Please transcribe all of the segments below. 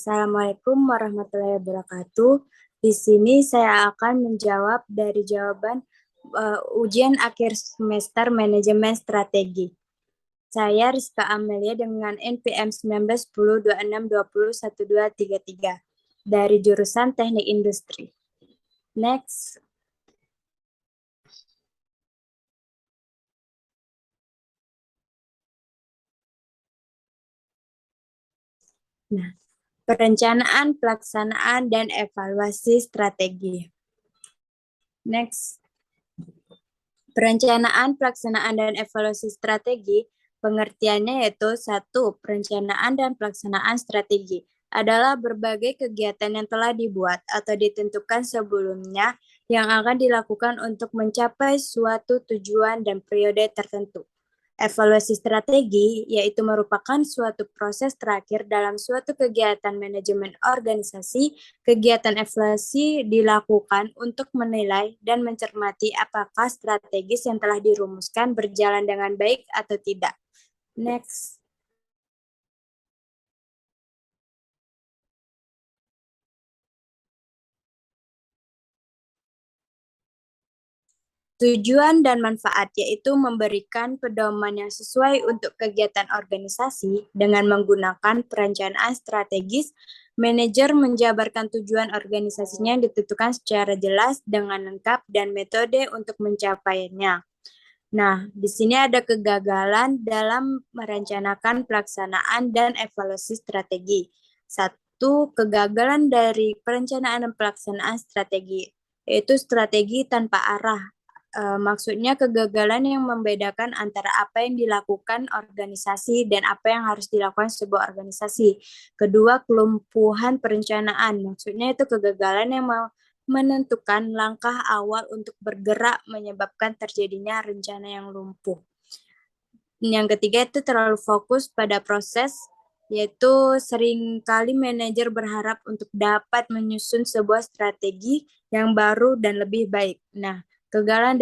Assalamualaikum warahmatullahi wabarakatuh. Di sini saya akan menjawab dari jawaban ujian akhir semester manajemen strategi. Saya Rizka Amelia dengan NPM 191026201233 dari jurusan Teknik Industri. Next. Nah, perencanaan, pelaksanaan, dan evaluasi strategi. Next. Perencanaan, pelaksanaan, dan evaluasi strategi, pengertiannya yaitu 1. Perencanaan dan pelaksanaan strategi adalah berbagai kegiatan yang telah dibuat atau ditentukan sebelumnya yang akan dilakukan untuk mencapai suatu tujuan dan periode tertentu. Evaluasi strategi yaitu merupakan suatu proses terakhir dalam suatu kegiatan manajemen organisasi. Kegiatan evaluasi dilakukan untuk menilai dan mencermati apakah strategis yang telah dirumuskan berjalan dengan baik atau tidak. Next. Tujuan dan manfaat yaitu memberikan pedoman yang sesuai untuk kegiatan organisasi dengan menggunakan perencanaan strategis. Manajer menjabarkan tujuan organisasinya yang ditentukan secara jelas dengan lengkap dan metode untuk mencapainya. Nah, di sini ada kegagalan dalam merencanakan pelaksanaan dan evaluasi strategi. 1. Kegagalan dari perencanaan dan pelaksanaan strategi, yaitu strategi tanpa arah. Maksudnya kegagalan yang membedakan antara apa yang dilakukan organisasi dan apa yang harus dilakukan sebuah organisasi. Kedua, kelumpuhan perencanaan. Maksudnya itu kegagalan yang menentukan langkah awal untuk bergerak menyebabkan terjadinya rencana yang lumpuh. Yang ketiga itu terlalu fokus pada proses, yaitu seringkali manajer berharap untuk dapat menyusun sebuah strategi yang baru dan lebih baik. Nah, kegagalan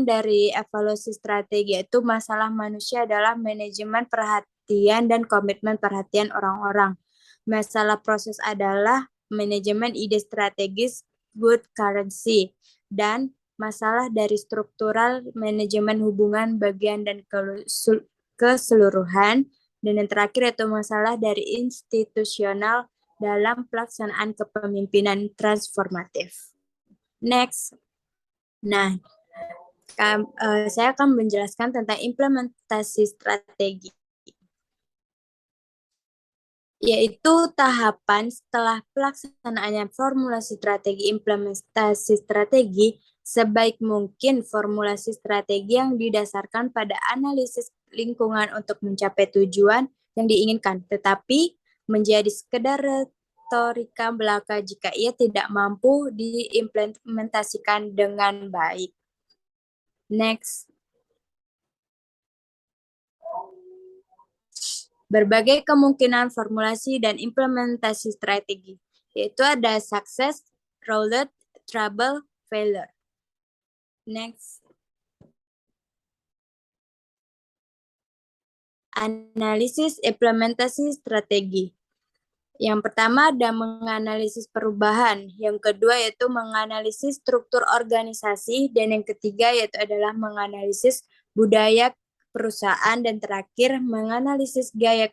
dari evaluasi strategi itu masalah manusia adalah manajemen perhatian dan komitmen perhatian orang-orang. Masalah proses adalah manajemen ide strategis good currency, dan masalah dari struktural manajemen hubungan bagian dan keseluruhan, dan yang terakhir itu masalah dari institusional dalam pelaksanaan kepemimpinan transformatif. Next. Nah, saya akan menjelaskan tentang implementasi strategi, yaitu tahapan setelah pelaksanaannya formulasi strategi. Implementasi strategi sebaik mungkin formulasi strategi yang didasarkan pada analisis lingkungan untuk mencapai tujuan yang diinginkan, tetapi menjadi sekedar retorika belaka jika ia tidak mampu diimplementasikan dengan baik. Next. Berbagai kemungkinan formulasi dan implementasi strategi, yaitu ada success, roulette, trouble, failure. Next. Analisis implementasi strategi. Yang pertama ada menganalisis perubahan, yang kedua yaitu menganalisis struktur organisasi, dan yang ketiga yaitu adalah menganalisis budaya perusahaan, dan terakhir menganalisis gaya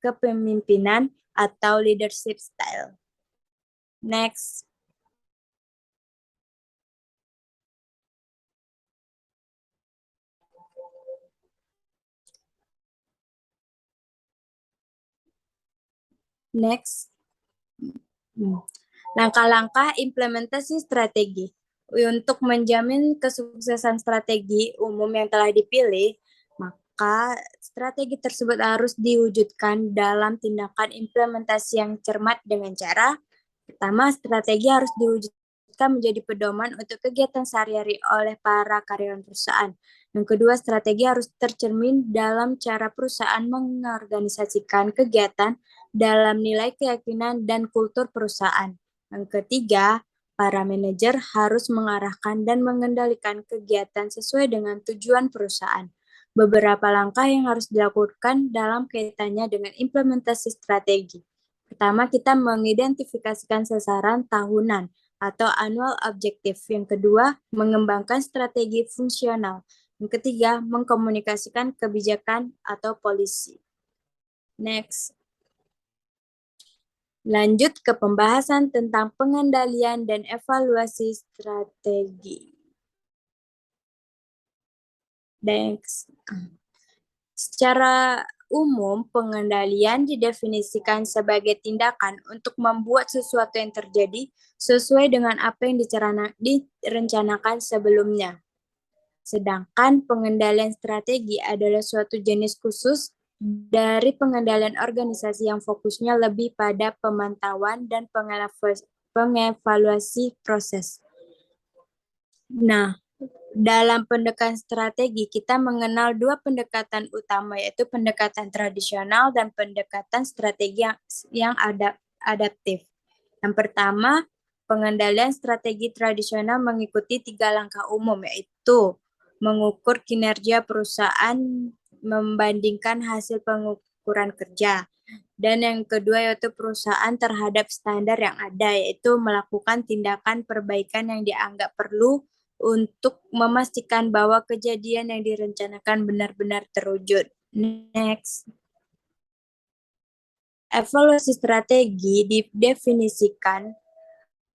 kepemimpinan atau leadership style. Next. Next. Langkah-langkah implementasi strategi. Untuk menjamin kesuksesan strategi umum yang telah dipilih, maka strategi tersebut harus diwujudkan dalam tindakan implementasi yang cermat dengan cara, pertama, strategi harus diwujudkan menjadi pedoman untuk kegiatan sehari-hari oleh para karyawan perusahaan. Yang kedua, strategi harus tercermin dalam cara perusahaan mengorganisasikan kegiatan dalam nilai keyakinan dan kultur perusahaan. Yang ketiga, para manajer harus mengarahkan dan mengendalikan kegiatan sesuai dengan tujuan perusahaan. Beberapa langkah yang harus dilakukan dalam kaitannya dengan implementasi strategi. Pertama, kita mengidentifikasikan sasaran tahunan atau annual objective. Yang kedua, mengembangkan strategi fungsional. Yang ketiga, mengkomunikasikan kebijakan atau polisi. Next. Lanjut ke pembahasan tentang pengendalian dan evaluasi strategi. Next. Secara umum, pengendalian didefinisikan sebagai tindakan untuk membuat sesuatu yang terjadi sesuai dengan apa yang direncanakan sebelumnya. Sedangkan pengendalian strategi adalah suatu jenis khusus dari pengendalian organisasi yang fokusnya lebih pada pemantauan dan pengevaluasi proses. Nah, dalam pendekatan strategi, kita mengenal dua pendekatan utama, yaitu pendekatan tradisional dan pendekatan strategi yang adaptif. Yang pertama, pengendalian strategi tradisional mengikuti 3 langkah umum, yaitu mengukur kinerja perusahaan membandingkan hasil pengukuran kerja. Dan yang kedua yaitu perusahaan terhadap standar yang ada, yaitu melakukan tindakan perbaikan yang dianggap perlu untuk memastikan bahwa kejadian yang direncanakan benar-benar terwujud. Next. Evaluasi strategi didefinisikan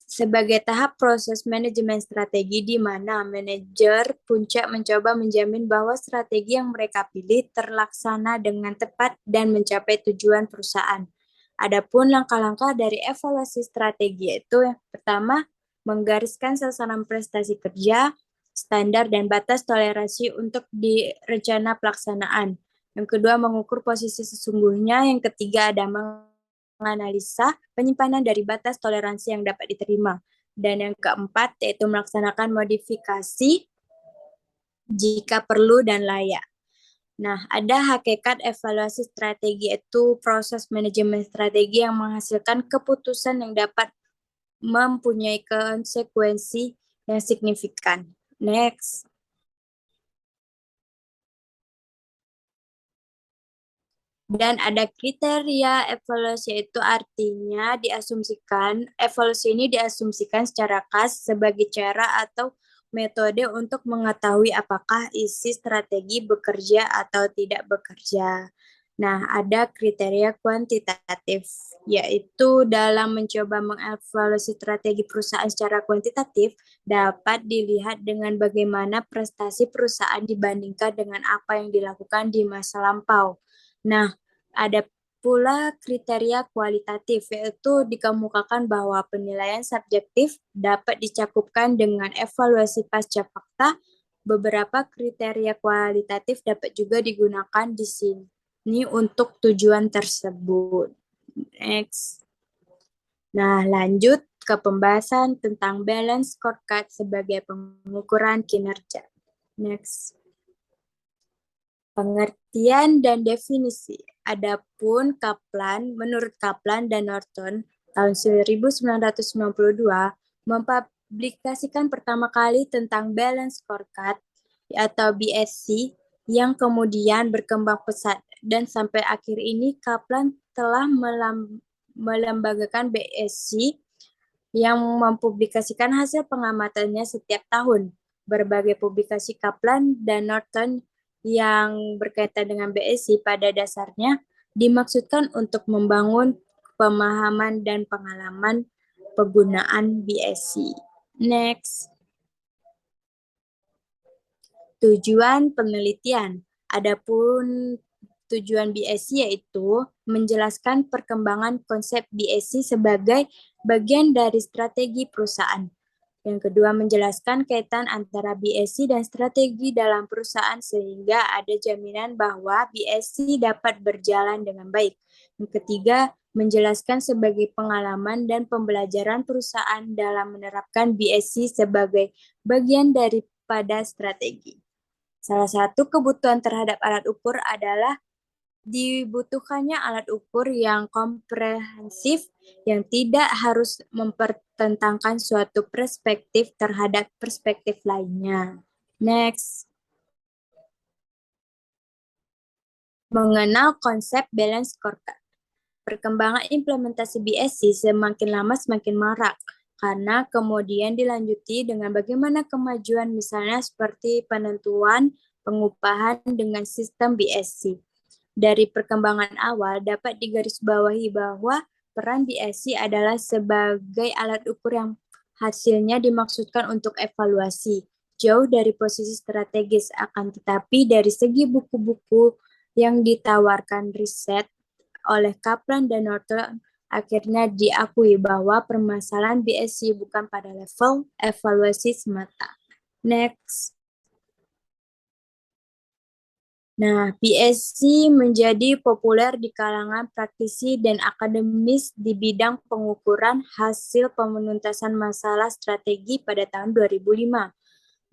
sebagai tahap proses manajemen strategi di mana manajer puncak mencoba menjamin bahwa strategi yang mereka pilih terlaksana dengan tepat dan mencapai tujuan perusahaan. Adapun langkah-langkah dari evaluasi strategi itu yang pertama, menggariskan sasaran prestasi kerja, standar dan batas toleransi untuk di rencana pelaksanaan. Yang kedua, mengukur posisi sesungguhnya. Yang ketiga, ada menganalisa penyimpanan dari batas toleransi yang dapat diterima. Dan yang keempat, yaitu melaksanakan modifikasi jika perlu dan layak. Nah, ada hakikat evaluasi strategi, itu proses manajemen strategi yang menghasilkan keputusan yang dapat mempunyai konsekuensi yang signifikan. Next. Dan ada kriteria evaluasi, itu artinya evaluasi ini diasumsikan secara khas sebagai cara atau metode untuk mengetahui apakah isi strategi bekerja atau tidak bekerja. Nah, ada kriteria kuantitatif, yaitu dalam mencoba mengevaluasi strategi perusahaan secara kuantitatif, dapat dilihat dengan bagaimana prestasi perusahaan dibandingkan dengan apa yang dilakukan di masa lampau. Nah, ada pula kriteria kualitatif, yaitu dikemukakan bahwa penilaian subjektif dapat dicakupkan dengan evaluasi pasca fakta. Beberapa kriteria kualitatif dapat juga digunakan di sini untuk tujuan tersebut. Next. Nah, lanjut ke pembahasan tentang balance scorecard sebagai pengukuran kinerja. Next. Pengertian dan definisi. Adapun menurut Kaplan dan Norton tahun 1992 mempublikasikan pertama kali tentang balance scorecard atau BSC yang kemudian berkembang pesat, dan sampai akhir ini Kaplan telah melembagakan BSC yang mempublikasikan hasil pengamatannya setiap tahun. Berbagai publikasi Kaplan dan Norton yang berkaitan dengan BSC pada dasarnya dimaksudkan untuk membangun pemahaman dan pengalaman penggunaan BSC. Next. Tujuan penelitian. Adapun tujuan BSC yaitu menjelaskan perkembangan konsep BSC sebagai bagian dari strategi perusahaan. Yang kedua, menjelaskan kaitan antara BSC dan strategi dalam perusahaan sehingga ada jaminan bahwa BSC dapat berjalan dengan baik. Yang ketiga, menjelaskan sebagai pengalaman dan pembelajaran perusahaan dalam menerapkan BSC sebagai bagian daripada strategi. Salah satu kebutuhan terhadap alat ukur adalah dibutuhkannya alat ukur yang komprehensif yang tidak harus mempertentangkan suatu perspektif terhadap perspektif lainnya. Next. Mengenal konsep balance scorecard. Perkembangan implementasi BSC semakin lama semakin marak, karena kemudian dilanjuti dengan bagaimana kemajuan misalnya seperti penentuan pengupahan dengan sistem BSC. Dari perkembangan awal dapat digarisbawahi bahwa peran BSC adalah sebagai alat ukur yang hasilnya dimaksudkan untuk evaluasi, jauh dari posisi strategis, akan tetapi dari segi buku-buku yang ditawarkan riset oleh Kaplan dan Norton, akhirnya diakui bahwa permasalahan BSC bukan pada level evaluasi semata. Next. Nah, BSC menjadi populer di kalangan praktisi dan akademis di bidang pengukuran hasil penuntasan masalah strategi pada tahun 2005.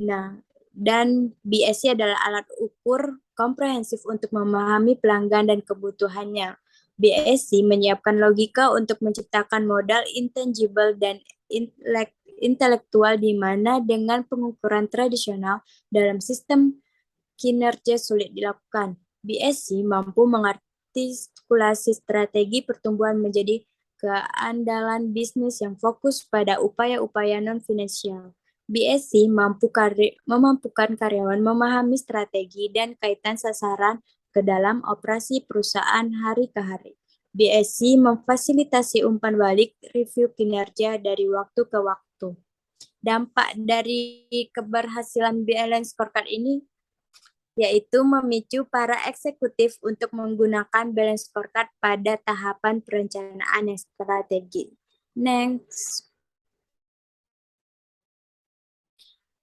Nah, dan BSC adalah alat ukur komprehensif untuk memahami pelanggan dan kebutuhannya. BSC menyiapkan logika untuk menciptakan modal intangible dan intelektual di mana dengan pengukuran tradisional dalam sistem kinerja sulit dilakukan. BSC mampu mengartikulasi strategi pertumbuhan menjadi keandalan bisnis yang fokus pada upaya-upaya non-finansial. BSC memampukan karyawan memahami strategi dan kaitan sasaran ke dalam operasi perusahaan hari ke hari. BSC memfasilitasi umpan balik review kinerja dari waktu ke waktu. Dampak dari keberhasilan balance scorecard ini yaitu memicu para eksekutif untuk menggunakan balance scorecard pada tahapan perencanaan yang strategis. Next.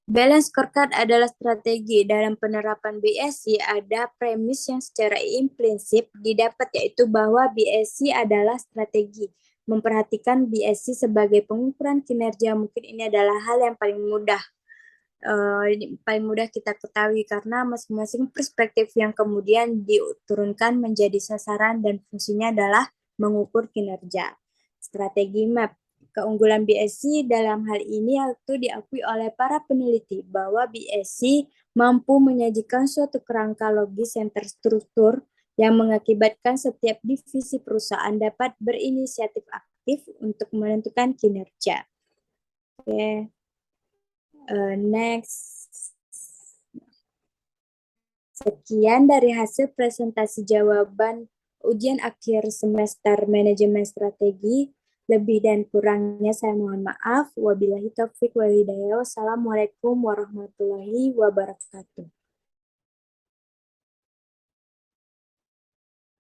Balance scorecard adalah strategi. Dalam penerapan BSC ada premis yang secara implisit didapat, yaitu bahwa BSC adalah strategi. Memperhatikan BSC sebagai pengukuran kinerja mungkin ini adalah hal yang paling mudah kita ketahui karena masing-masing perspektif yang kemudian diturunkan menjadi sasaran dan fungsinya adalah mengukur kinerja. Strategi MAP. Keunggulan BSC dalam hal ini itu diakui oleh para peneliti bahwa BSC mampu menyajikan suatu kerangka logis yang terstruktur yang mengakibatkan setiap divisi perusahaan dapat berinisiatif aktif untuk menentukan kinerja. Oke. Next. Sekian dari hasil presentasi jawaban ujian akhir semester manajemen strategi. Lebih dan kurangnya saya mohon maaf. Wabillahi taufiq wal hidayah. Wassalamualaikum warahmatullahi wabarakatuh.